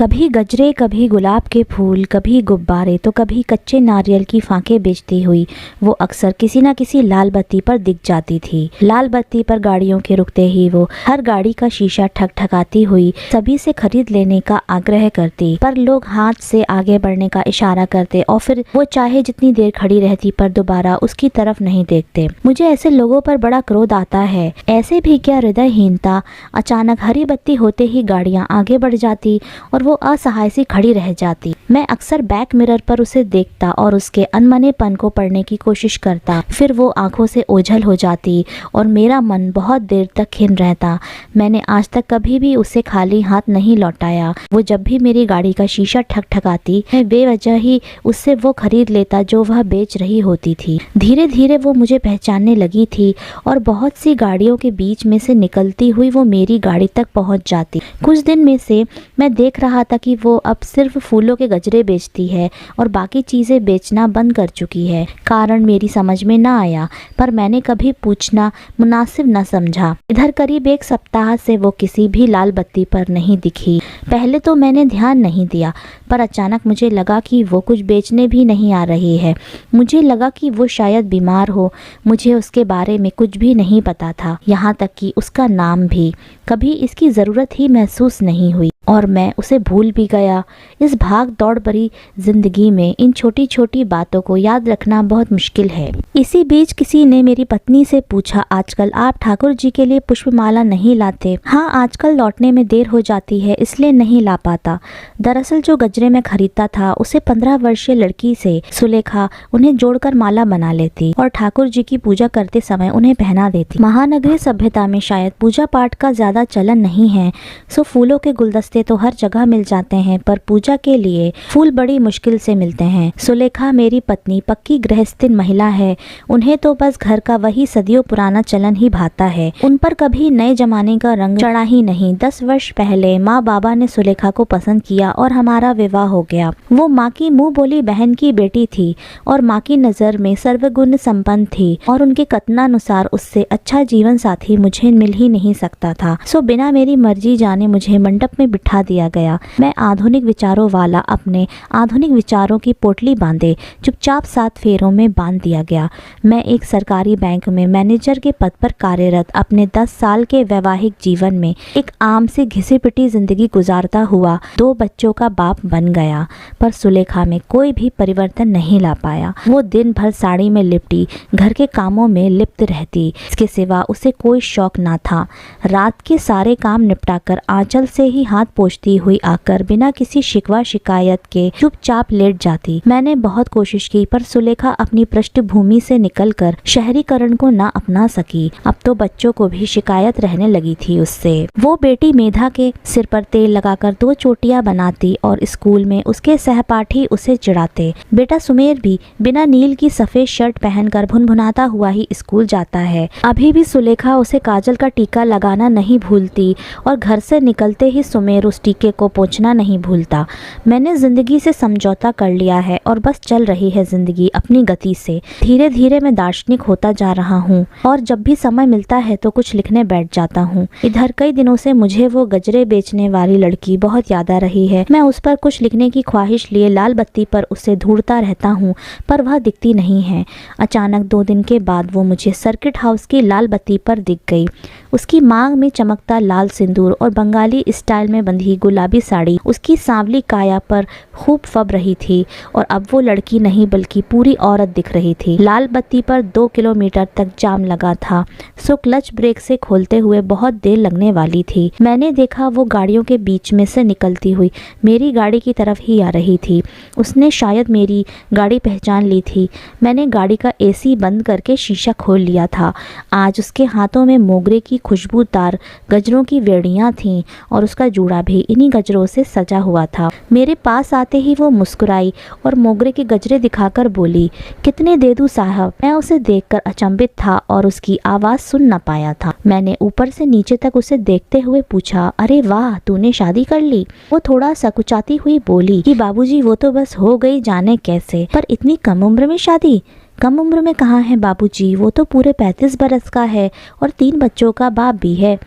कभी गजरे, कभी गुलाब के फूल, कभी गुब्बारे तो कभी कच्चे नारियल की फांके बेचती हुई वो अक्सर किसी न किसी लाल बत्ती पर दिख जाती थी। लाल बत्ती पर गाड़ियों के रुकते ही वो हर गाड़ी का शीशा ठकठकाती हुई सभी से खरीद लेने का आग्रह करती, पर लोग हाथ से आगे बढ़ने का इशारा करते और फिर वो चाहे जितनी देर खड़ी रहती पर दोबारा उसकी तरफ नहीं देखते। मुझे ऐसे लोगों पर बड़ा क्रोध आता है। ऐसे भी क्या हृदयहीनता। अचानक हरी बत्ती होते ही गाड़ियां आगे बढ़ जाती और वो असहाय सी खड़ी रह जाती। मैं अक्सर बैक मिरर पर उसे देखता और उसके अनमनेपन को पढ़ने की कोशिश करता। फिर वो आंखों से ओझल हो जाती और मेरा मन बहुत देर तक खिन्न रहता। मैंने आज तक कभी भी उसे खाली हाथ नहीं लौटाया। वो जब भी मेरी गाड़ी का शीशा ठकठकाती, मैं बेवजह ही उससे वो खरीद लेता जो वह बेच रही होती थी। धीरे धीरे वो मुझे पहचानने लगी थी और बहुत सी गाड़ियों के बीच में से निकलती हुई वो मेरी गाड़ी तक पहुंच जाती। कुछ दिन में से मैं देख रहा था कि वो अब सिर्फ फूलों के गजरे बेचती है और बाकी चीजें बेचना बंद कर चुकी है। कारण मेरी समझ में ना आया, पर मैंने कभी पूछना मुनासिब न समझा। इधर करीब एक सप्ताह से वो किसी भी लाल बत्ती पर नहीं दिखी। पहले तो मैंने ध्यान नहीं दिया, पर अचानक मुझे लगा कि वो कुछ बेचने भी नहीं आ रही है। मुझे लगा कि वो शायद बीमार हो। मुझे उसके बारे में कुछ भी नहीं पता था, यहाँ तक कि उसका नाम भी। कभी इसकी ज़रूरत ही महसूस नहीं हुई और मैं उसे भूल भी गया। इस भाग दौड़ भरी जिंदगी में इन छोटी छोटी बातों को याद रखना बहुत मुश्किल है। इसी बीच किसी ने मेरी पत्नी से पूछा, आजकल आप ठाकुर जी के लिए पुष्पमाला नहीं लाते? हाँ, आजकल लौटने में देर हो जाती है इसलिए नहीं ला पाता। दरअसल जो गजरे में खरीदता था उसे 15 वर्षीय लड़की से सुलेखा उन्हें जोड़कर माला बना लेती और ठाकुर जी की पूजा करते समय उन्हें पहना देती। महानगरीय सभ्यता में शायद पूजा पाठ का ज्यादा चलन नहीं है, सो फूलों के गुलदस्ते तो हर जगह मिल जाते हैं, पर पूजा के लिए फूल बड़ी मुश्किल से मिलते हैं। सुलेखा मेरी पत्नी पक्की गृहस्थिन महिला है। उन्हें तो बस घर का वही सदियों पुराना चलन ही भाता है। उन पर कभी नए जमाने का रंग चढ़ा ही नहीं। 10 वर्ष पहले माँ बाबा ने सुलेखा को पसंद किया और हमारा विवाह हो गया। वो माँ की मुँह बोली बहन की बेटी थी और माँ की नजर में सर्वगुण संपन्न थी और उनके कथनानुसार उससे अच्छा जीवन साथी मुझे मिल ही नहीं सकता था। सो बिना मेरी मर्जी जाने मुझे मंडप में बिठा दिया गया। मैं आधुनिक विचारों वाला अपने आधुनिक विचारों की पोटली बांधे चुपचाप 7 फेरों में बांध दिया गया। मैं एक सरकारी बैंक में मैनेजर के पद पर कार्यरत अपने 10 साल के वैवाहिक जीवन में एक आम से घिसी पिटी जिंदगी गुजारता हुआ 2 बच्चों का बाप बन गया, पर सुलेखा में कोई भी परिवर्तन नहीं ला पाया। वो दिन भर साड़ी में लिपटी घर के कामों में लिप्त रहती। इसके सिवा उसे कोई शौक ना था। रात के सारे काम निपटाकर आंचल से ही हाथ पोंछती हुई आकर बिना किसी शिकवा शिकायत के चुपचाप लेट जाती। मैंने बहुत कोशिश की, पर सुलेखा अपनी पृष्ठभूमि से निकलकर शहरीकरण को ना अपना सकी। अब तो बच्चों को भी शिकायत रहने लगी थी उससे। वो बेटी मेधा के सिर पर तेल लगाकर 2 चोटियां बनाती और स्कूल में उसके सहपाठी उसे चिढ़ाते। बेटा सुमेर भी बिना नील की सफेद शर्ट पहनकर भुनभुनाता हुआ ही स्कूल जाता है। अभी भी सुलेखा उसे काजल का टीका लगाना नहीं भूलती और घर से निकलते ही सुमेर उस टीके को पोंछना नहीं भूलता। मैंने जिंदगी से समझौता कर लिया है और बस चल रही है जिंदगी अपनी गति से। धीरे धीरे मैं दार्शनिक होता जा रहा हूँ और जब भी समय मिलता है तो कुछ लिखने बैठ जाता हूँ। इधर कई दिनों से मुझे वो गजरे बेचने वाली लड़की बहुत याद आ रही है। मैं उस पर कुछ लिखने की ख्वाहिश लिए लाल बत्ती पर उसे ढूंढता रहता हूँ, पर वह दिखती नहीं है। अचानक 2 दिन के बाद वो मुझे सर्किट हाउस की लाल बत्ती पर दिख गई। उसकी मांग में चमकता लाल सिंदूर और बंगाली स्टाइल में बंधी गुलाबी साड़ी उसकी सांवली काया पर खूब फब रही थी और अब वो लड़की नहीं बल्कि पूरी औरत दिख रही थी। लाल बत्ती पर 2 किलोमीटर तक जाम लगा था, सो क्लच ब्रेक से खोलते हुए बहुत देर लगने वाली थी। मैंने देखा वो गाड़ियों के बीच में से निकलती हुई मेरी गाड़ी की तरफ ही आ रही थी। उसने शायद मेरी गाड़ी पहचान ली थी। मैंने गाड़ी का एसी बंद करके शीशा खोल लिया था। आज उसके हाथों में मोगरे की खुशबूदार गजरों की वेड़ियां थीं और उसका जूड़ा भी इन्हीं गजरों से सजा हुआ था। मेरे पास आते ही वो मुस्कुराई और मोगरे के गजरे दिखाकर बोली, कितने दे दूं साहब? मैं उसे देखकर अचंभित था और उसकी आवाज सुन न पाया था। मैंने ऊपर से नीचे तक उसे देखते हुए पूछा, अरे वाह, तूने शादी कर ली? वो थोड़ा सकुचाती हुई बोली कि बाबूजी वो तो बस हो गई जाने कैसे, पर इतनी कम उम्र में शादी? कम उम्र में कहाँ है बाबूजी, वो तो पूरे 35 बरस का है और 3 बच्चों का बाप भी है।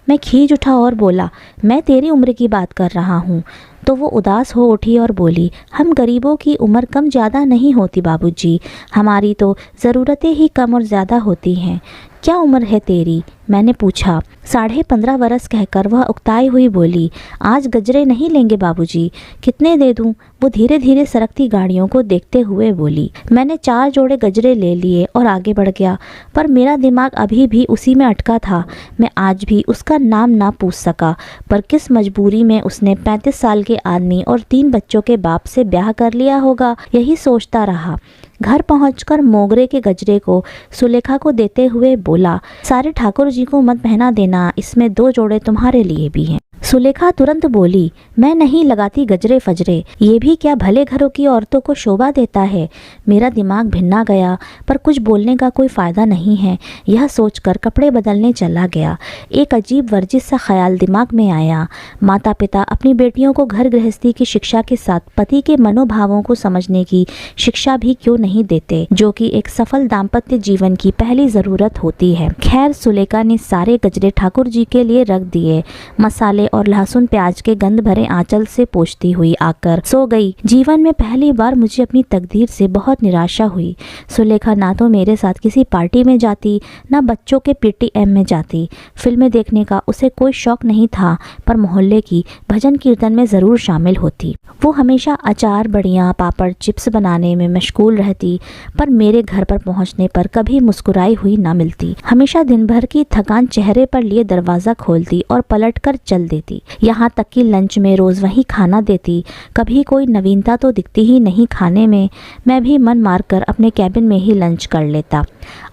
मैं खींच उठा और बोला, मैं तेरी उम्र की बात कर रहा हूँ। तो वो उदास हो उठी और बोली, हम गरीबों की उम्र कम ज़्यादा नहीं होती बाबूजी, हमारी तो ज़रूरतें ही कम और ज़्यादा होती हैं। क्या उम्र है तेरी? मैंने पूछा। 15.5 बरस कहकर वह उकताई हुई बोली, आज गजरे नहीं लेंगे बाबूजी, कितने दे दूं? वो धीरे धीरे सरकती गाड़ियों को देखते हुए बोली। मैंने 4 जोड़े गजरे ले लिए और आगे बढ़ गया, पर मेरा दिमाग अभी भी उसी में अटका था। मैं आज भी उसका नाम ना पूछ सका, पर किस मजबूरी में उसने 35 साल के आदमी और 3 बच्चों के बाप से ब्याह कर लिया होगा, यही सोचता रहा। घर पहुंचकर मोगरे के गजरे को सुलेखा को देते हुए बोला, सारे ठाकुर जी को मत पहना देना, इसमें 2 जोड़े तुम्हारे लिए भी हैं। सुलेखा तुरंत बोली, मैं नहीं लगाती गजरे फजरे, ये भी क्या भले घरों की औरतों को शोभा देता है। मेरा दिमाग भिन्ना गया, पर कुछ बोलने का कोई फ़ायदा नहीं है, यह सोचकर कपड़े बदलने चला गया। एक अजीब वर्जिश सा ख्याल दिमाग में आया। माता पिता अपनी बेटियों को घर गृहस्थी की शिक्षा के साथ पति के मनोभावों को समझने की शिक्षा भी क्यों नहीं देते, जो कि एक सफल दाम्पत्य जीवन की पहली ज़रूरत होती है। खैर, सुलेखा ने सारे गजरे ठाकुर जी के लिए रख दिए। मसाले और लहसुन प्याज के गंध भरे आंचल से पोंछती हुई आकर सो गई। जीवन में पहली बार मुझे अपनी तकदीर से बहुत निराशा हुई। सुलेखा ना तो मेरे साथ किसी पार्टी में जाती, ना बच्चों के पीटीएम में जाती। फिल्में देखने का उसे कोई शौक नहीं था, पर मोहल्ले की भजन कीर्तन में ज़रूर शामिल होती। वो हमेशा अचार, बड़ियाँ, पापड़, चिप्स बनाने में मशगूल रहती, पर मेरे घर पर पहुँचने पर कभी मुस्कुराई हुई ना मिलती। हमेशा दिन भर की थकान चेहरे पर लिए दरवाज़ा खोलती और पलट कर चल देती। यहाँ तक कि लंच में रोज़ वही खाना देती। कभी कोई नवीनता तो दिखती ही नहीं खाने में। मैं भी मन मारकर अपने कैबिन में ही लंच कर लेता।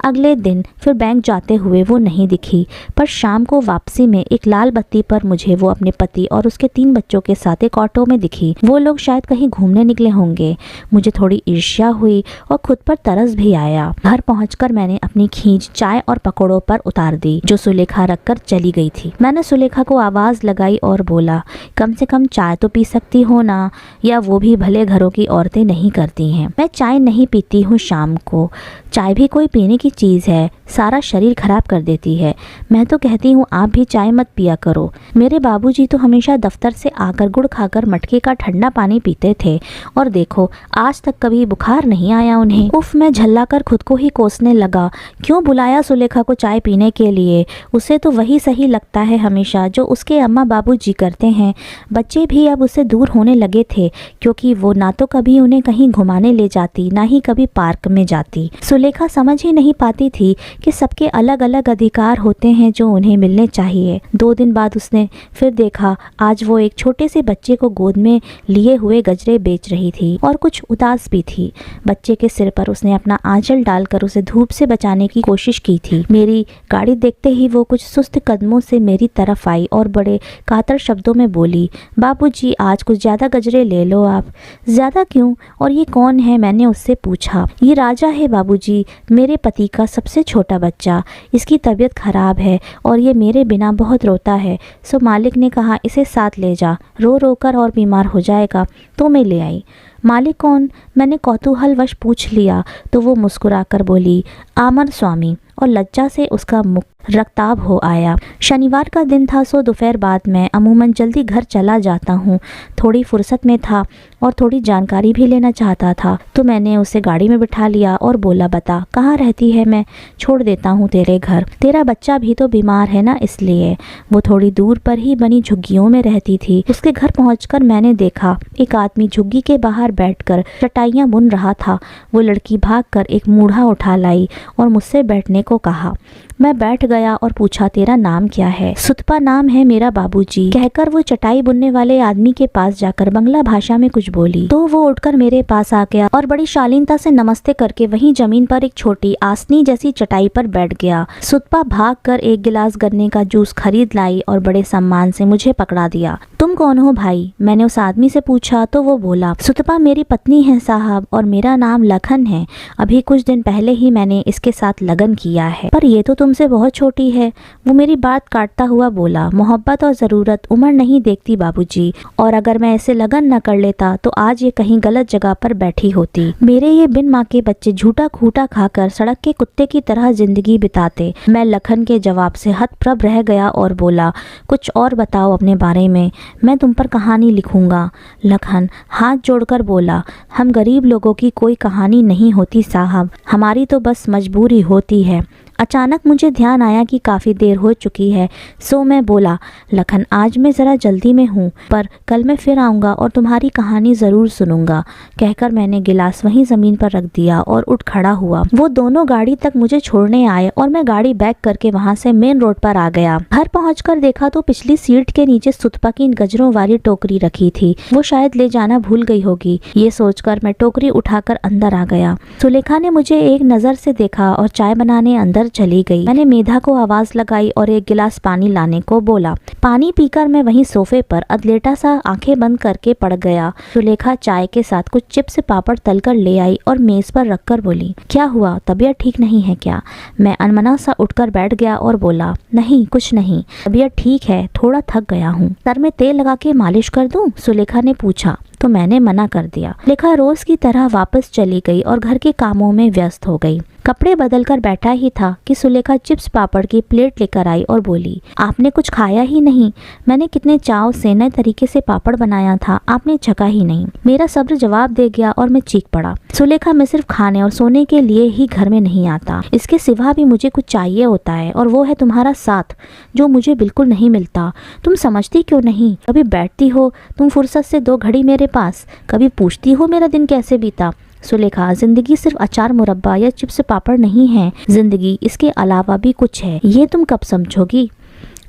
अगले दिन फिर बैंक जाते हुए वो नहीं दिखी, पर शाम को वापसी में एक लाल बत्ती पर मुझे वो अपने पति और उसके 3 बच्चों के साथ एक ऑटो में दिखी। वो लोग शायद कहीं घूमने निकले होंगे। मुझे थोड़ी ईर्ष्या हुई और खुद पर तरस भी आया। घर पहुंचकर मैंने अपनी खींच चाय और पकौड़ों पर उतार दी, जो सुलेखा रखकर चली गई थी। मैंने सुलेखा को आवाज़ लगाई और बोला, कम से कम चाय तो पी सकती हो ना, या वो भी भले घरों की औरतें नहीं करती हैं। मैं चाय नहीं पीती हूँ शाम को। चाय भी कोई पीने की चीज़ है, सारा शरीर खराब कर देती है। मैं तो कहती हूँ आप भी चाय मत पिया करो। मेरे बाबूजी तो हमेशा दफ्तर से आकर गुड़ खाकर मटके का ठंडा पानी पीते थे, और देखो आज तक कभी बुखार नहीं आया उन्हें। उफ, मैं झल्ला कर खुद को ही कोसने लगा। क्यों बुलाया सुलेखा को चाय पीने के लिए? उसे तो वही सही लगता है हमेशा जो उसके अम्मा बाबूजी करते हैं। बच्चे भी अब उससे दूर होने लगे थे, क्योंकि वो ना तो कभी उन्हें कहीं घुमाने ले जाती, ना ही कभी पार्क में जाती। सुलेखा समझ ही नहीं पाती थी कि सबके अलग अलग अधिकार होते हैं जो उन्हें मिलने चाहिए। 2 दिन बाद उसने फिर देखा, आज वो एक छोटे से बच्चे को गोद में लिए हुए गजरे बेच रही थी और कुछ उदास भी थी। बच्चे के सिर पर उसने अपना आंचल डालकर उसे धूप से बचाने की कोशिश की थी। मेरी गाड़ी देखते ही वो कुछ सुस्त कदमों से मेरी तरफ आई और बड़े कातर शब्दों में बोली, बाबूजी आज कुछ ज़्यादा गजरे ले लो आप। ज़्यादा क्यों? और ये कौन है? मैंने उससे पूछा। ये राजा है बाबूजी, मेरे पति का सबसे छोटा बच्चा। इसकी तबीयत खराब है और ये मेरे बिना बहुत रोता है, सो मालिक ने कहा इसे साथ ले जा, रो रो कर और बीमार हो जाएगा, तो मैं ले आई। मालिक कौन? मैंने कौतूहलवश पूछ लिया, तो वो मुस्कुराकर बोली, आमर स्वामी, और लज्जा से उसका मुख रक्ताब हो आया। शनिवार का दिन था, सो दोपहर बाद मैं अमूमन जल्दी घर चला जाता हूँ। थोड़ी फुर्सत में था और थोड़ी जानकारी भी लेना चाहता था, तो मैंने उसे गाड़ी में बिठा लिया और बोला, बता कहाँ रहती है? मैं छोड़ देता हूँ तेरे घर, तेरा बच्चा भी तो बीमार है ना, इसलिए। वो थोड़ी दूर पर ही बनी झुग्गियों में रहती थी। उसके घर पहुँचकर मैंने देखा एक आदमी झुग्गी के बाहर बैठकर चटाइयाँ बुन रहा था। वो लड़की भागकर एक मूढ़ा उठा लाई और मुझसे बैठने को कहा। मैं बैठ गया और पूछा, तेरा नाम क्या है? सुतपा नाम है मेरा बाबूजी, कहकर वो चटाई बुनने वाले आदमी के पास जाकर बंगला भाषा में कुछ बोली, तो वो उठकर मेरे पास आ गया और बड़ी शालीनता से नमस्ते करके वहीं जमीन पर एक छोटी आसनी जैसी चटाई पर बैठ गया। सुतपा भागकर एक गिलास गन्ने का जूस खरीद लाई और बड़े सम्मान से मुझे पकड़ा दिया। तुम कौन हो भाई? मैंने उस आदमी से पूछा, तो वो बोला, सुतपा मेरी पत्नी है साहब, और मेरा नाम लखन है। अभी कुछ दिन पहले ही मैंने इसके साथ लगन किया किया है, पर ये तो तुमसे बहुत छोटी है। वो मेरी बात काटता हुआ बोला, मोहब्बत और ज़रूरत उम्र नहीं देखती बाबूजी, और अगर मैं ऐसे लगन न कर लेता तो आज ये कहीं गलत जगह पर बैठी होती। मेरे ये बिन माँ के बच्चे झूठा खूटा खाकर सड़क के कुत्ते की तरह जिंदगी बिताते। मैं लखन के जवाब से हतप्रभ रह गया और बोला, कुछ और बताओ अपने बारे में, मैं तुम पर कहानी लिखूंगा। लखन हाथ जोड़कर बोला, हम गरीब लोगों की कोई कहानी नहीं होती साहब, हमारी तो बस मजबूरी होती है। अचानक मुझे ध्यान आया कि काफ़ी देर हो चुकी है, सो मैं बोला, लखन आज मैं ज़रा जल्दी में हूँ, पर कल मैं फिर आऊँगा और तुम्हारी कहानी ज़रूर सुनूंगा। कहकर मैंने गिलास वहीं ज़मीन पर रख दिया और उठ खड़ा हुआ। वो दोनों गाड़ी तक मुझे छोड़ने आए और मैं गाड़ी बैक करके वहाँ से मेन रोड पर आ गया। घर पहुँचकर देखा तो पिछली सीट के नीचे सुतपा की गजरों वाली टोकरी रखी थी, वो शायद ले जाना भूल गई होगी। ये सोचकर मैं टोकरी उठाकर अंदर आ गया। सुलेखा ने मुझे एक नज़र से देखा और चाय बनाने अंदर चली गई। मैंने मेधा को आवाज लगाई और एक गिलास पानी लाने को बोला। पानी पीकर मैं वहीं सोफे पर अधलेटा सा आंखें बंद करके पड़ गया। सुलेखा चाय के साथ कुछ चिप्स पापड़ तलकर ले आई और मेज पर रखकर बोली, क्या हुआ, तबीयत ठीक नहीं है क्या? मैं अनमना सा उठकर बैठ गया और बोला, नहीं कुछ नहीं, तबीयत ठीक है, थोड़ा थक गया हूँ। सर में तेल लगा के मालिश कर दूं? सुलेखा ने पूछा तो मैंने मना कर दिया। लेखा रोज की तरह वापस चली गई और घर के कामों में व्यस्त हो गई। कपड़े बदलकर बैठा ही था कि सुलेखा चिप्स पापड़ की प्लेट लेकर आई और बोली, आपने कुछ खाया ही नहीं? मैंने कितने चाव से नए तरीके से पापड़ बनाया था, आपने चखा ही नहीं। मेरा सब्र जवाब दे गया और मैं चीख पड़ा, सुलेखा मैं सिर्फ खाने और सोने के लिए ही घर में नहीं आता, इसके सिवा भी मुझे कुछ चाहिए होता है, और वो है तुम्हारा साथ, जो मुझे बिल्कुल नहीं मिलता। तुम समझती क्यों नहीं? कभी बैठती हो तुम फुर्सत से 2 घड़ी मेरे पास, कभी पूछती हो मेरा दिन कैसे बीता? सुलेखा, जिंदगी सिर्फ अचार मुरब्बा या चिप्स पापड़ नहीं है, जिंदगी इसके अलावा भी कुछ है, ये तुम कब समझोगी?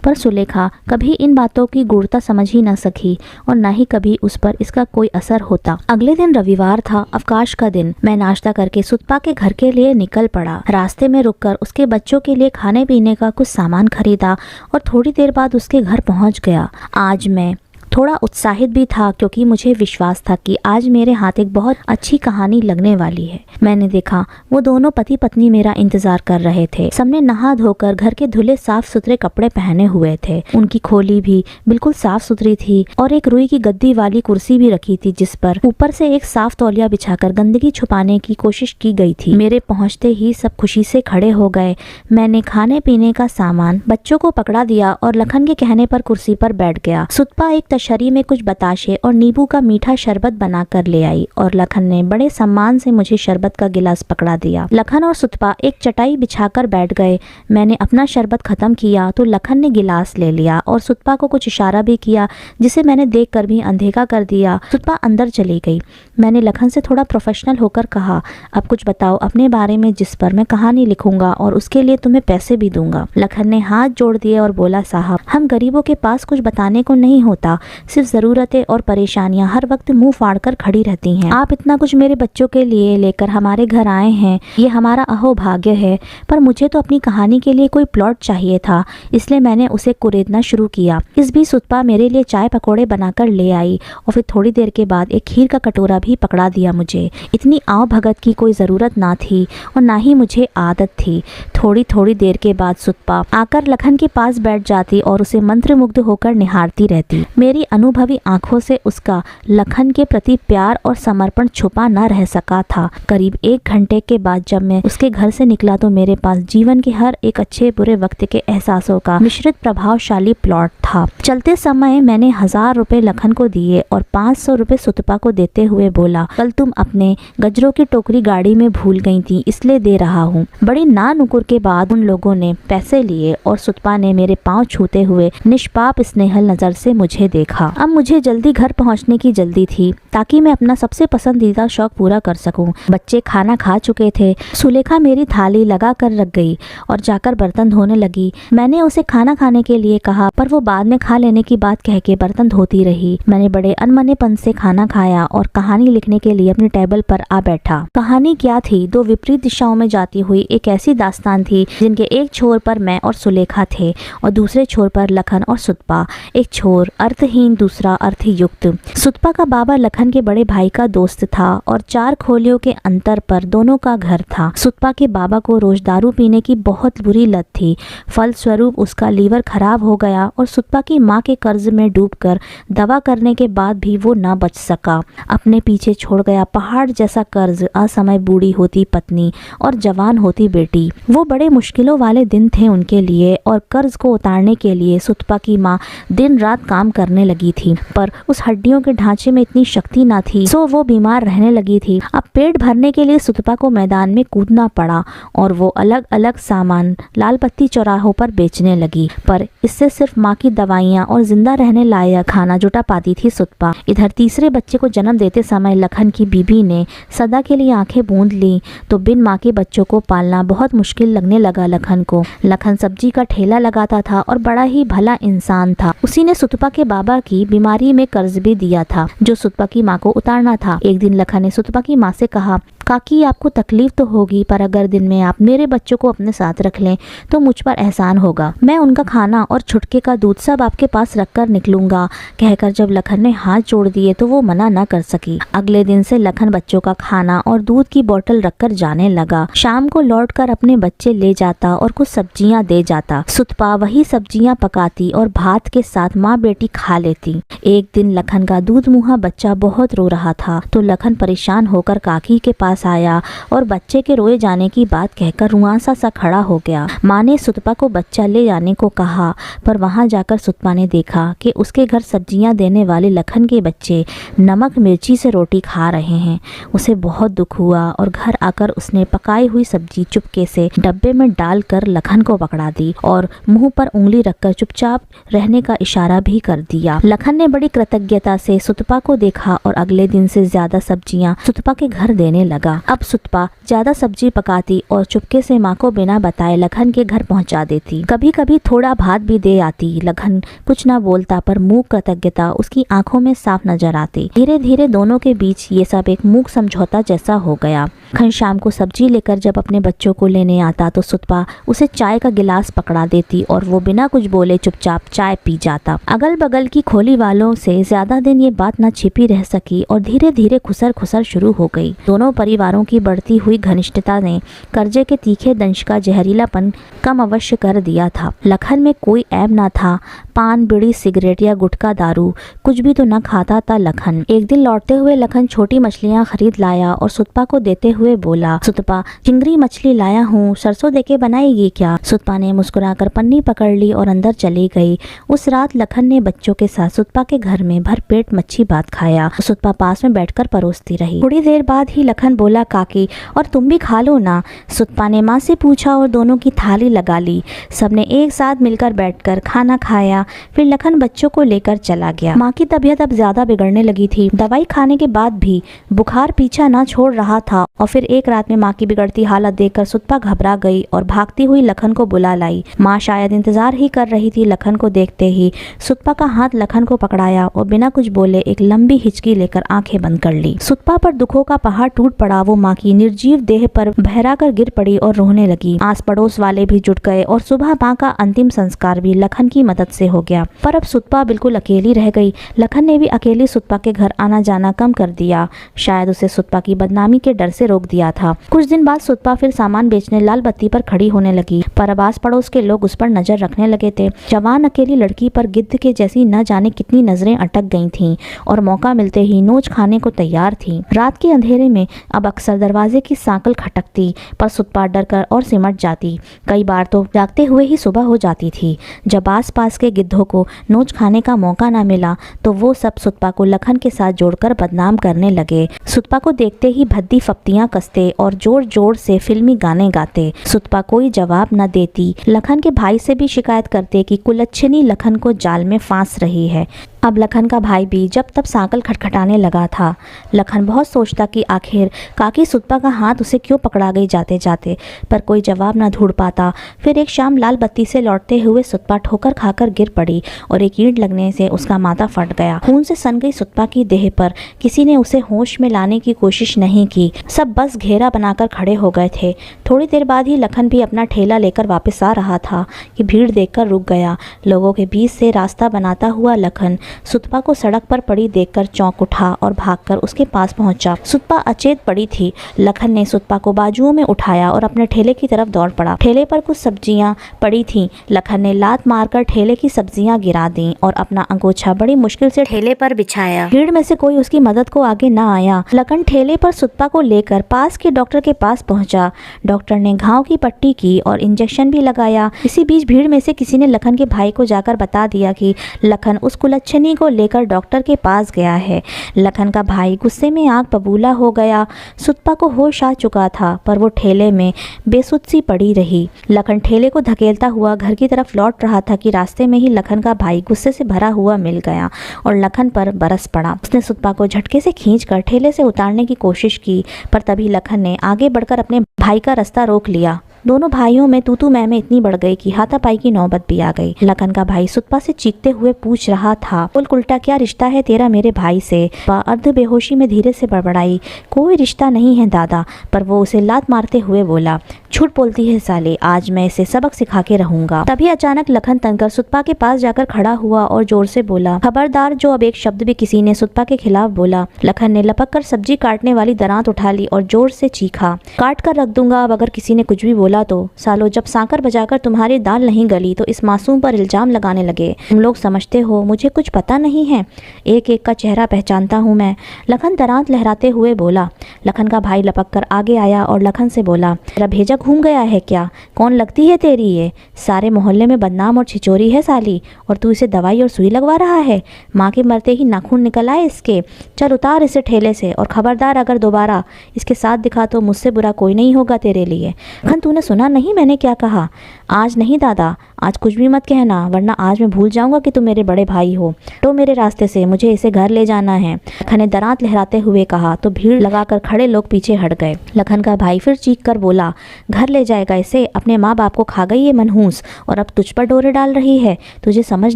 पर सुलेखा कभी इन बातों की गूढ़ता समझ ही न सकी और न ही कभी उस पर इसका कोई असर होता। अगले दिन रविवार था, अवकाश का दिन। मैं नाश्ता करके सुतपा के घर के लिए निकल पड़ा। रास्ते में रुककर उसके बच्चों के लिए खाने पीने का कुछ सामान खरीदा और थोड़ी देर बाद उसके घर पहुंच गया। आज मैं थोड़ा उत्साहित भी था क्योंकि मुझे विश्वास था कि आज मेरे हाथ एक बहुत अच्छी कहानी लगने वाली है। मैंने देखा वो दोनों पति पत्नी मेरा इंतजार कर रहे थे। सबने नहा धोकर घर के धुले साफ सुथरे कपड़े पहने हुए थे। उनकी खोली भी बिल्कुल साफ सुथरी थी और एक रुई की गद्दी वाली कुर्सी भी रखी थी जिस पर ऊपर से एक साफ तौलिया बिछाकर गंदगी छुपाने की कोशिश की गई थी। मेरे पहुंचते ही सब खुशी से खड़े हो गए। मैंने खाने पीने का सामान बच्चों को पकड़ा दिया और लखन के कहने पर कुर्सी पर बैठ गया। सुतपा एक तशरी में कुछ बताशे और नींबू का मीठा शरबत बनाकर ले आई और लखन ने बड़े सम्मान से मुझे शरबत का गिलास पकड़ा दिया। लखन और सुतपा एक चटाई बिछाकर बैठ गए। मैंने अपना शरबत खत्म किया तो लखन ने गिलास ले लिया और सुतपा को कुछ इशारा भी किया जिसे मैंने देखकर भी अनदेखा कर दिया। सुतपा अंदर चली गई। मैंने लखन से थोड़ा प्रोफेशनल होकर कहा, अब कुछ बताओ अपने बारे में जिस पर मैं कहानी लिखूंगा और उसके लिए तुम्हें पैसे भी दूंगा। लखन ने हाथ जोड़ दिए और बोला, साहब हम गरीबों के पास कुछ बताने को नहीं होता, सिर्फ जरूरतें और परेशानियां हर वक्त मुंह फाड़ कर खड़ी रहती हैं। आप इतना कुछ मेरे बच्चों के लिए लेकर हमारे घर आए हैं, ये हमारा अहोभाग्य है, पर मुझे तो अपनी कहानी के लिए कोई प्लॉट चाहिए था, इसलिए मैंने उसे कुरेदना शुरू किया। इस बीच सुतपा मेरे लिए चाय पकौड़े बनाकर ले आई और फिर थोड़ी देर के बाद एक खीर का कटोरा भी पकड़ा दिया मुझे। इतनी आव भगत की कोई जरूरत ना थी और ना ही मुझे आदत थी। थोड़ी देर के बाद सुतपा आकर लखन के पास बैठ जाती और उसे मंत्रमुग्ध होकर निहारती रहती। मेरी अनुभवी आंखों से उसका लखन के प्रति प्यार और समर्पण छुपा न रह सका था। करीब 1 घंटे के बाद जब मैं उसके घर से निकला तो मेरे पास जीवन के हर एक अच्छे बुरे वक्त के एहसासों का मिश्रित प्रभावशाली प्लॉट था। चलते समय मैंने 1000 रुपए लखन को दिए और 500 रुपए सुतपा को देते हुए बोला, कल तुम अपने गजरों की टोकरी गाड़ी में भूल गई थी, इसलिए दे रहा हूँ। बड़ी ना नुकुर के बाद उन लोगों ने पैसे लिए और सुतपा ने मेरे पाँव छूते हुए निष्पाप स्नेहल नजर से मुझे देखा। अब मुझे जल्दी घर पहुंचने की जल्दी थी ताकि मैं अपना सबसे पसंदीदा शौक पूरा कर सकूं। बच्चे खाना खा चुके थे। सुलेखा मेरी थाली लगा कर रख गई और जाकर बर्तन धोने लगी। मैंने उसे खाना खाने के लिए कहा पर वो बाद में खा लेने की बात कह के बर्तन धोती रही। मैंने बड़े अनमनेपन से खाना खाया और कहानी लिखने के लिए अपनी टेबल पर आ बैठा। कहानी क्या थी? 2 विपरीत दिशाओं में जाती हुई एक ऐसी दास्तान थी जिनके एक छोर पर मैं और सुलेखा थे और दूसरे छोर पर लखन और सुतपा। एक छोर अर्थहीन अर्थहीन, दूसरा अर्थयुक्त। सुतपा का बाबा लखन के बड़े भाई का दोस्त था और 4 खोलियों के अंतर पर दोनों का घर था। सुतपा के बाबा को रोज दारू पीने की बहुत बुरी लत थी। फलस्वरूप उसका लीवर खराब हो गया और सुतपा की माँ के कर्ज में डूबकर दवा करने के बाद भी वो न बच सका। अपने पीछे छोड़ गया पहाड़ जैसा कर्ज, असमय बूढ़ी होती पत्नी और जवान होती बेटी। वो बड़े मुश्किलों वाले दिन थे उनके लिए और कर्ज को उतारने के लिए सुतपा की माँ दिन रात काम करने लगी थी, पर उस हड्डियों के ढांचे में इतनी शक्ति न थी, सो वो बीमार रहने लगी थी। अब पेट भरने के लिए सुतपा को मैदान में कूदना पड़ा और वो अलग अलग सामान लाल बत्ती चौराहों पर बेचने लगी, पर इससे सिर्फ माँ की दवाइयाँ और जिंदा रहने लायक खाना जुटा पाती थी सुतपा। इधर तीसरे बच्चे को जन्म देते समय लखन की बीबी ने सदा के लिए आंखें बूंद ली तो बिन माँ के बच्चों को पालना बहुत मुश्किल लगने लगा लखन को। लखन सब्जी का ठेला लगाता था और बड़ा ही भला इंसान था। उसी ने सुतपा के बाबा की बीमारी में कर्ज भी दिया था जो सुतपा की माँ को उतारना था। एक दिन लखन ने सुतपा की माँ से कहा, काकी आपको तकलीफ तो होगी, पर अगर दिन में आप मेरे बच्चों को अपने साथ रख लें तो मुझ पर एहसान होगा। मैं उनका खाना और छुटके का दूध सब आपके पास रखकर निकलूंगा। कहकर जब लखन ने हाथ जोड़ दिए तो वो मना न कर सकी। अगले दिन से लखन बच्चों का खाना और दूध की बोतल रखकर जाने लगा। शाम को लौटकर अपने बच्चे ले जाता और कुछ सब्जियां दे जाता। सुतपा वही सब्जियां पकाती और भात के साथ माँ बेटी खा लेती। एक दिन लखन का दूध मुँहा बच्चा बहुत रो रहा था तो लखन परेशान होकर काकी के पास आया और बच्चे के रोए जाने की बात कहकर रुआंसा सा खड़ा हो गया। माँ ने सुतपा को बच्चा ले जाने को कहा, पर वहां जाकर सुतपा ने देखा कि उसके घर सब्जियां देने वाले लखन के बच्चे नमक मिर्ची से रोटी खा रहे हैं। उसे बहुत दुख हुआ और घर आकर उसने पकाई हुई सब्जी चुपके से डब्बे में डालकर लखन को पकड़ा दी और मुंह पर उंगली रखकर चुपचाप रहने का इशारा भी कर दिया। लखन ने बड़ी कृतज्ञता से सुतपा को देखा और अगले दिन से ज्यादा सब्जियां सुतपा के घर देने लगा। अब सुतपा ज्यादा सब्जी पकाती और चुपके से माँ को बिना बताए लखन के घर पहुंचा देती। कभी कभी थोड़ा भात भी दे आती। लखन कुछ न बोलता, पर मूक कृतज्ञता उसकी आंखों में साफ नजर आती। धीरे धीरे दोनों के बीच ये सब एक मूक समझौता जैसा हो गया। लखन शाम को सब्जी लेकर जब अपने बच्चों को लेने आता तो सुतपा उसे चाय का गिलास पकड़ा देती और वो बिना कुछ बोले चुपचाप चाय पी जाता। अगल बगल की खोली वालों से ज्यादा दिन ये बात न छिपी रह सकी और धीरे धीरे खुसर खुसर शुरू हो गई। दोनों परिवारों की बढ़ती हुई घनिष्ठता ने कर्जे के तीखे दंश का जहरीलापन कम अवश्य कर दिया था। लखन में कोई ऐब न था। पान, बीड़ी, सिगरेट या गुटखा, दारू कुछ भी तो न खाता था लखन। एक दिन लौटते हुए लखन छोटी मछलियां खरीद लाया और सुतपा को देते हुए बोला, सुतपा चिंगरी मछली लाया हूँ, सरसों देके बनाएगी क्या? सुतपा ने मुस्कुराकर पन्नी पकड़ ली और अंदर चली गई। उस रात लखन ने बच्चों के साथ सुतपा के घर में भरपेट मच्छी भात खाया। सुतपा पास में बैठकर परोसती रही। थोड़ी देर बाद ही लखन बोला, काकी और तुम भी खा लो ना। सुतपा ने माँ से पूछा और दोनों की थाली लगा ली। सबने एक साथ मिलकर बैठकर खाना खाया। फिर लखन बच्चों को लेकर चला गया। माँ की तबीयत अब ज्यादा बिगड़ने लगी थी। दवाई खाने के बाद भी बुखार पीछा ना छोड़ रहा था और फिर एक रात में माँ की बिगड़ती हालत देखकर सुतपा घबरा गई और भागती हुई लखन को बुला लाई। माँ शायद इंतजार ही कर रही थी। लखन को देखते ही सुतपा का हाथ लखन को पकड़ाया और बिना कुछ बोले एक लंबी हिचकी लेकर आंखें बंद कर ली। सुतपा पर दुखों का पहाड़ टूट पड़ा। वो माँ की निर्जीव देह पर बहरा कर गिर पड़ी और रोने लगी। आस पड़ोस वाले भी जुट गए और सुबह माँ का अंतिम संस्कार भी लखन की मदद से हो गया। पर अब सुतपा बिल्कुल अकेली रह गई। लखन ने भी अकेली सुतपा के घर आना जाना कम कर दिया। शायद उसे सुतपा की बदनामी के डर से रोक दिया था। कुछ दिन बाद सुतपा फिर सामान बेचने लाल बत्ती पर खड़ी होने लगी, पर अब आस पड़ोस के लोग उस पर नजर रखने लगे थे। जवान अकेली लड़की पर गिद्ध के जैसी न जाने कितनी नजरें अटक गई थीं और मौका मिलते ही नोच खाने को तैयार थी। रात के अंधेरे में अब अक्सर दरवाजे की सांकल खटकती, पर सुतपा डर कर और सिमट जाती। कई बार तो जागते हुए ही सुबह हो जाती थी। जब आस पास के गिद्धों को नोच खाने का मौका न मिला तो वो सब सुतपा को लखन के साथ जोड़कर बदनाम करने लगे। सुतपा को देखते ही भद्दी फप्तियां कसते और जोर जोर से फिल्मी गाने गाते। सुतपा कोई जवाब न देती। लखन के भाई से भी शिकायत करते कि कुलच्छनी लखन को जाल में फांस रही है। अब लखन का भाई भी जब तब सांकल खटखटाने लगा था। लखन बहुत सोचता कि आखिर काकी सुतपा का हाथ उसे क्यों पकड़ा गई जाते जाते, पर कोई जवाब न ढूंढ पाता। फिर एक शाम लाल बत्ती से लौटते हुए सुतपा ठोकर खाकर गिर पड़ी और एक ईंट लगने से उसका माथा फट गया। खून से सन गई सुतपा की देह पर किसी ने उसे होश में लाने की कोशिश नहीं की। सब बस घेरा बनाकर खड़े हो गए थे। थोड़ी देर बाद ही लखन भी अपना ठेला लेकर वापस आ रहा था कि भीड़ देखकर रुक गया। लोगों के बीच से रास्ता बनाता हुआ लखन सुतपा को सड़क पर पड़ी देखकर चौंक उठा और भागकर उसके पास पहुंचा। सुतपा अचेत पड़ी थी। लखन ने सुतपा को बाजुओं में उठाया और अपने ठेले की तरफ दौड़ पड़ा। ठेले पर कुछ सब्जियां पड़ी थीं। लखन ने लात मारकर ठेले की सब्जियां गिरा दी और अपना अंगोछा बड़ी मुश्किल से ठेले पर बिछाया। भीड़ में से कोई उसकी मदद को आगे न आया। लखन ठेले पर सुतपा को लेकर पास के डॉक्टर के पास पहुंचा। डॉक्टर ने घाव की पट्टी की और इंजेक्शन भी लगाया। इसी बीच भीड़ में से किसी ने लखन के भाई को जाकर बता दिया कि लखन उस कुलच्छनी को लेकर डॉक्टर के पास गया है। लखन का भाई गुस्से में आग बबूला हो गया। सुतपा को होश आ चुका था, पर वो ठेले में बेसुध सी पड़ी रही। लखन ठेले को धकेलता हुआ घर की तरफ लौट रहा था कि रास्ते में ही लखन का भाई गुस्से से भरा हुआ मिल गया और लखन पर बरस पड़ा। उसने सुतपा को झटके से खींचकर ठेले से उतारने की कोशिश की, पर तभी लखन ने आगे बढ़कर अपने भाई का रास्ता रोक लिया। दोनों भाइयों में तू मैं में इतनी बढ़ गई कि हाथापाई की नौबत भी आ गई। लखन का भाई सुतपा से चीखते हुए पूछ रहा था, बोल उल्टा, क्या रिश्ता है तेरा मेरे भाई से? वह अर्ध बेहोशी में धीरे से बड़बड़ाई, कोई रिश्ता नहीं है दादा। पर वो उसे लात मारते हुए बोला, झूठ बोलती है साले, आज मैं इसे सबक सिखा के रहूंगा। तभी अचानक लखन तनकर सुतपा के पास जाकर खड़ा हुआ और जोर से बोला, खबरदार जो अब एक शब्द भी किसी ने सुतपा के खिलाफ बोला। लखन ने लपक कर सब्जी काटने वाली दरांत उठा ली और जोर से चीखा, काट कर रख दूंगा अब अगर किसी ने कुछ भी बोला तो। सालो, जब सांकर बजाकर तुम्हारी दाल नहीं गली तो इस मासूम पर इल्जाम लगाने लगे। तुम लोग समझते हो मुझे कुछ पता नहीं है? एक एक का चेहरा पहचानता हूँ मैं। लखन दरांत लहराते हुए बोला। लखन का भाई लपक कर आगे आया और लखन से बोला, तेरा भेजा घूम गया है क्या? कौन लगती है तेरी ये? सारे मोहल्ले में बदनाम और छिचोरी है साली, और तू इसे दवाई और सुई लगवा रहा है? माँ के मरते ही नाखून निकल आए इसके। चल उतार इसे ठेले से, और खबरदार अगर दोबारा इसके साथ दिखा तो मुझसे बुरा कोई नहीं होगा तेरे लिए। लखन, तूने सुना नहीं मैंने क्या कहा? आज नहीं दादा, आज कुछ भी मत कहना, वरना आज मैं भूल जाऊंगा कि तुम मेरे बड़े भाई हो। तो मेरे रास्ते से, मुझे इसे घर ले जाना है। लखन ने दरांत लहराते हुए कहा तो भीड़ लगाकर खड़े लोग पीछे हट गए। लखन का भाई फिर चीख कर बोला, घर ले जाएगा इसे? अपने माँ बाप को खा गई ये मनहूस और अब तुझ पर डोरे डाल रही है। तुझे समझ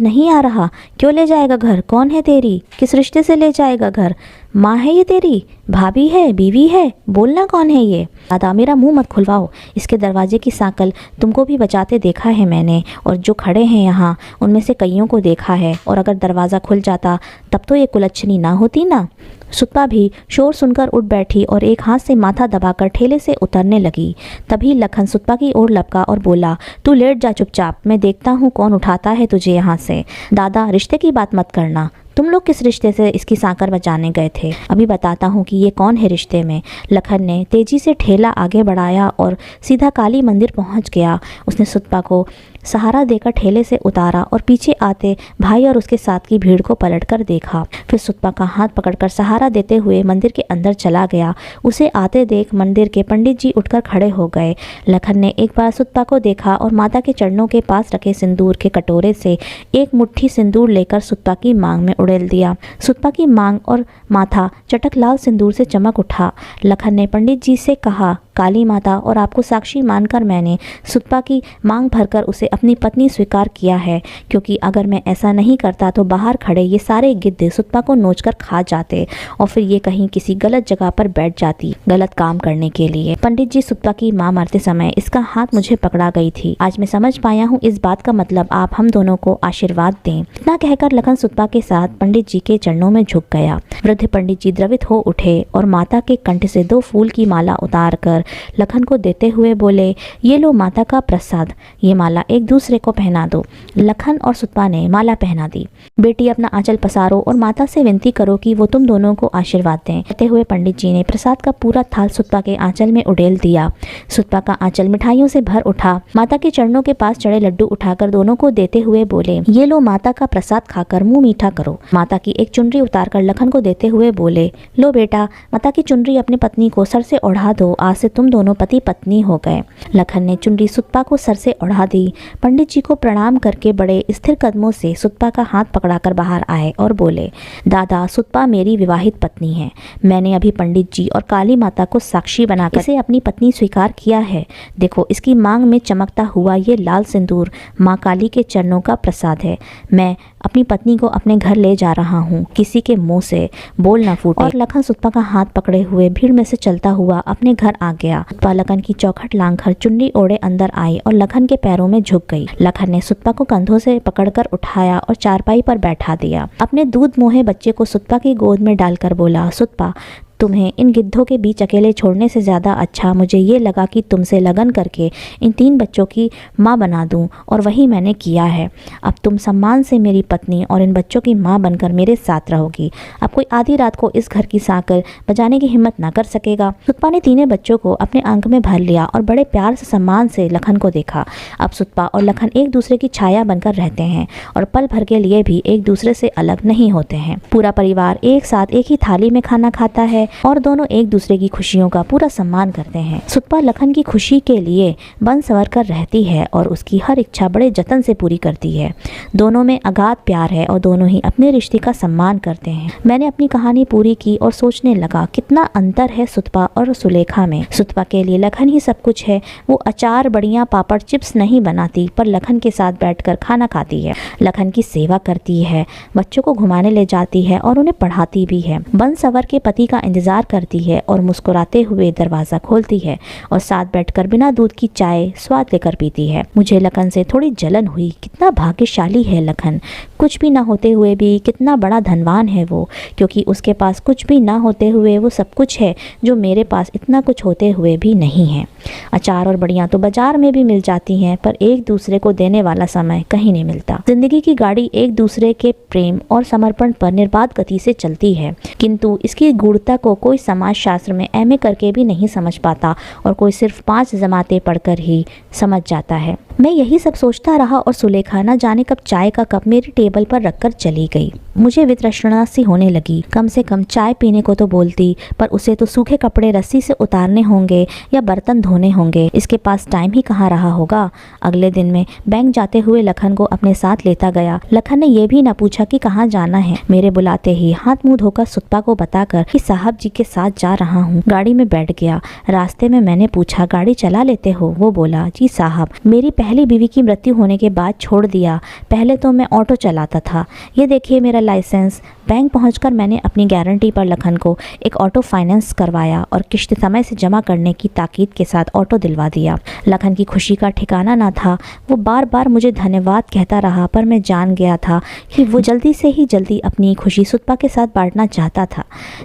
नहीं आ रहा? क्यों ले जाएगा घर? कौन है तेरी? किस रिश्ते से ले जाएगा घर? माँ है ये तेरी? भाभी है? बीवी है? बोलना कौन है ये? दादा, मेरा मुंह मत खुलवाओ। इसके दरवाजे की सांकल तुमको भी बचाते देखा है मैंने, और जो खड़े हैं यहाँ उनमें से कईयों को देखा है, और अगर दरवाज़ा खुल जाता तब तो ये कुलच्छनी ना होती ना। सुतपा भी शोर सुनकर उठ बैठी और एक हाथ से माथा दबाकर ठेले से उतरने लगी। तभी लखन सुतपा की ओर लपका और बोला, तू लेट जा चुपचाप, मैं देखता हूँ कौन उठाता है तुझे यहाँ से। दादा, रिश्ते की बात मत करना। तुम लोग किस रिश्ते से इसकी सांकर बचाने गए थे? अभी बताता हूँ कि ये कौन है रिश्ते में। लखन ने तेजी से ठेला आगे बढ़ाया और सीधा काली मंदिर पहुँच गया। उसने सुतपा को सहारा देकर ठेले से उतारा और पीछे आते भाई और उसके साथ की भीड़ को पलटकर देखा। फिर सुतपा का हाथ पकड़कर सहारा देते हुए मंदिर के अंदर चला गया। उसे आते देख मंदिर के पंडित जी उठकर खड़े हो गए। लखन ने एक बार सुतपा को देखा और माता के चरणों के पास रखे सिंदूर के कटोरे से एक मुट्ठी सिंदूर लेकर सुतपा की मांग में उड़ेल दिया। सुतपा की मांग और माथा चटक लाल सिंदूर से चमक उठा। लखन ने पंडित जी से कहा, काली माता और आपको साक्षी मानकर मैंने सुतपा की मांग भरकर उसे अपनी पत्नी स्वीकार किया है, क्योंकि अगर मैं ऐसा नहीं करता तो बाहर खड़े ये सारे गिद्धे सुतपा को नोचकर खा जाते और फिर ये कहीं किसी गलत जगह पर बैठ जाती गलत काम करने के लिए। पंडित जी, सुतपा की माँ मरते समय इसका हाथ मुझे पकड़ा गई थी। आज मैं समझ पाया हूँ इस बात का मतलब आप हम दोनों को आशीर्वाद दें। इतना कहकर लखन सुतपा के साथ पंडित जी के चरणों में झुक गया। वृद्ध पंडित जी द्रवित हो उठे और माता के कंठ से 2 फूल की माला उतार कर लखन को देते हुए बोले, ये लो माता का प्रसाद, ये माला एक दूसरे को पहना दो। लखन और सुतपा ने माला पहना दी। बेटी, अपना आंचल पसारो और माता से विनती करो कि वो तुम दोनों को आशीर्वाद दें। कहते हुए पंडित जी ने प्रसाद का पूरा थाल सुतपा के आंचल में उड़ेल दिया। सुतपा का आंचल मिठाइयों से भर उठा। माता के चरणों के पास चढ़े लड्डू उठाकर दोनों को देते हुए बोले, ये लो माता का प्रसाद खाकर मुंह मीठा करो। माता की एक चुनरी उतारकर लखन को देते हुए बोले, लो बेटा, माता की चुनरी अपनी पत्नी को सर से ओढ़ा दो, आज से तुम दोनों पति पत्नी हो गए। लखन ने चुनरी सुतपा को सर से ओढ़ा दी। पंडित जी को प्रणाम करके बड़े स्थिर कदमों से सुतपा का हाथ पकड़ाकर बाहर आए और बोले, दादा, सुतपा मेरी विवाहित पत्नी है। मैंने अभी पंडित जी और काली माता को साक्षी बनाकर इसे अपनी पत्नी स्वीकार किया है। देखो, इसकी मांग में चमकता हुआ ये लाल सिंदूर माँ काली के चरणों का प्रसाद है। मैं अपनी पत्नी को अपने घर ले जा रहा हूँ, किसी के मुंह से बोल न फूटे। और लखन सुतपा का हाथ पकड़े हुए भीड़ में से चलता हुआ अपने घर आ गया। सुतपा लखन की चौखट लांघकर चुन्नी ओढ़े अंदर आई और लखन के पैरों में झुक गई। लखन ने सुतपा को कंधों से पकड़कर उठाया और चारपाई पर बैठा दिया। अपने दूध मोहे बच्चे को सुतपा की गोद में डालकर बोला, सुतपा, तुम्हें इन गिद्धों के बीच अकेले छोड़ने से ज़्यादा अच्छा मुझे ये लगा कि तुमसे लगन करके इन 3 बच्चों की माँ बना दूं, और वही मैंने किया है। अब तुम सम्मान से मेरी पत्नी और इन बच्चों की माँ बनकर मेरे साथ रहोगी। अब कोई आधी रात को इस घर की साकर बजाने की हिम्मत ना कर सकेगा। सुतपा ने तीनों बच्चों को अपने आंख में भर लिया और बड़े प्यार से सम्मान से लखन को देखा। अब सुतपा और लखन एक दूसरे की छाया बनकर रहते हैं और पल भर के लिए भी एक दूसरे से अलग नहीं होते हैं। पूरा परिवार एक साथ एक ही थाली में खाना खाता है और दोनों एक दूसरे की खुशियों का पूरा सम्मान करते हैं। सुतपा लखन की खुशी के लिए बन संवर कर रहती है और उसकी हर इच्छा बड़े जतन से पूरी करती है। दोनों में अगाध प्यार है और दोनों ही अपने रिश्ते का सम्मान करते हैं। मैंने अपनी कहानी पूरी की और सोचने लगा कितना अंतर है सुतपा और सुलेखा में। सुतपा के लिए लखन ही सब कुछ है। वो अचार, बढ़िया, पापड़, चिप्स नहीं बनाती पर लखन के साथ बैठकर खाना खाती है, लखन की सेवा करती है, बच्चों को घुमाने ले जाती है और उन्हें पढ़ाती भी है। बन संवर के पति का इंतजार करती है और मुस्कुराते हुए दरवाजा खोलती है और साथ बैठकर बिना दूध की चाय स्वाद लेकर पीती है। मुझे लखन से थोड़ी जलन हुई। कितना भाग्यशाली है लखन, कुछ भी ना होते हुए भी कितना बड़ा धनवान है वो, क्योंकि उसके पास कुछ भी ना होते हुए वो सब कुछ है जो मेरे पास इतना कुछ होते हुए भी नहीं है। अचार और बढ़िया तो बाजार में भी मिल जाती हैं, पर एक दूसरे को देने वाला समय कहीं नहीं मिलता। जिंदगी की गाड़ी एक दूसरे के प्रेम और समर्पण पर निर्बाध गति से चलती है, किंतु इसकी गूढ़ता को कोई समाज शास्त्र में एमए करके भी नहीं समझ पाता और कोई सिर्फ 5 जमातें पढ़कर ही समझ जाता है। मैं यही सब सोचता रहा और सुलेखा न जाने कब चाय का कप मेरी टेबल पर रखकर चली गई। मुझे वितृष्णा सी होने लगी। कम से कम चाय पीने को तो बोलती, पर उसे तो सूखे कपड़े रस्सी से उतारने होंगे या बर्तन धोने होंगे। इसके पास टाइम ही कहाँ रहा होगा। अगले दिन में बैंक जाते हुए लखन को अपने साथ लेता गया। लखन ने यह भी न पूछा कि कहाँ जाना है। मेरे बुलाते ही हाथ मुंह धोकर सुतपा को बताकर कि साहब जी के साथ जा रहा हूँ, गाड़ी में बैठ गया। रास्ते में मैंने पूछा, गाड़ी चला लेते हो? वो बोला, जी साहब, मेरी पहली बीवी की मृत्यु होने के बाद छोड़ दिया। पहले तो मैं ऑटो चलाता था। ये देखिए मेरा लाइसेंस। बैंक पहुंचकर मैंने अपनी गारंटी पर लखन को एक ऑटो फाइनेंस करवाया और किश्त समय से जमा करने की ताकीद के साथ ऑटो दिलवा दिया। लखन की खुशी का ठिकाना ना था। वो बार बार मुझे धन्यवाद कहता रहा, पर मैं जान गया था कि वो जल्दी से ही जल्दी अपनी खुशी सुतपा के साथ बांटना चाहता था।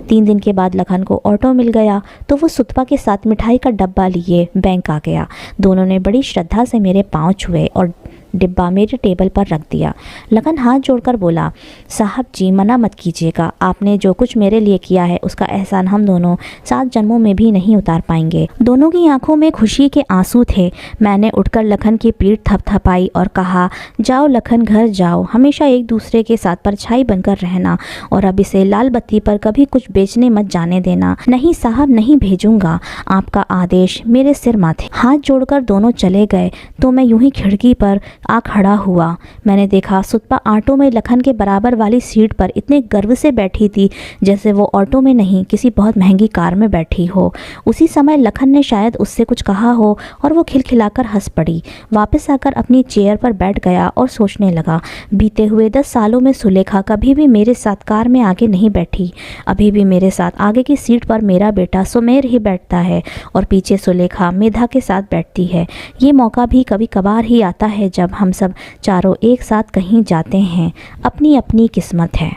3 दिन के बाद लखन को ऑटो मिल गया तो वो सुतपा के साथ मिठाई का डब्बा लिए बैंक आ गया। दोनों ने बड़ी श्रद्धा से मेरे पाँव छुए और डिब्बा मेरे टेबल पर रख दिया। लखन हाथ जोड़कर बोला, साहब जी मना मत कीजिएगा, आपने जो कुछ मेरे लिए किया है उसका एहसान हम दोनों 7 जन्मों में भी नहीं उतार पाएंगे। दोनों की आंखों में खुशी के आंसू थे। मैंने उठकर लखन की पीठ थपथपाई और कहा, जाओ लखन, घर जाओ, हमेशा एक दूसरे के साथ परछाई बनकर रहना और अब इसे लाल बत्ती पर कभी कुछ बेचने मत जाने देना। नहीं साहब, नहीं भेजूंगा, आपका आदेश मेरे सिर माथे। हाथ जोड़कर दोनों चले गए तो मैं यूं ही खिड़की पर आ खड़ा हुआ। मैंने देखा सुतपा ऑटो में लखन के बराबर वाली सीट पर इतने गर्व से बैठी थी जैसे वो ऑटो में नहीं किसी बहुत महंगी कार में बैठी हो। उसी समय लखन ने शायद उससे कुछ कहा हो और वो खिलखिलाकर हंस पड़ी। वापस आकर अपनी चेयर पर बैठ गया और सोचने लगा, बीते हुए 10 सालों में सुलेखा कभी भी मेरे साथ कार में आगे नहीं बैठी। अभी भी मेरे साथ आगे की सीट पर मेरा बेटा सुमेर ही बैठता है और पीछे सुलेखा मेधा के साथ बैठती है। ये मौका भी कभी कभार ही आता है जब हम सब चारों एक साथ कहीं जाते हैं। अपनी अपनी किस्मत है।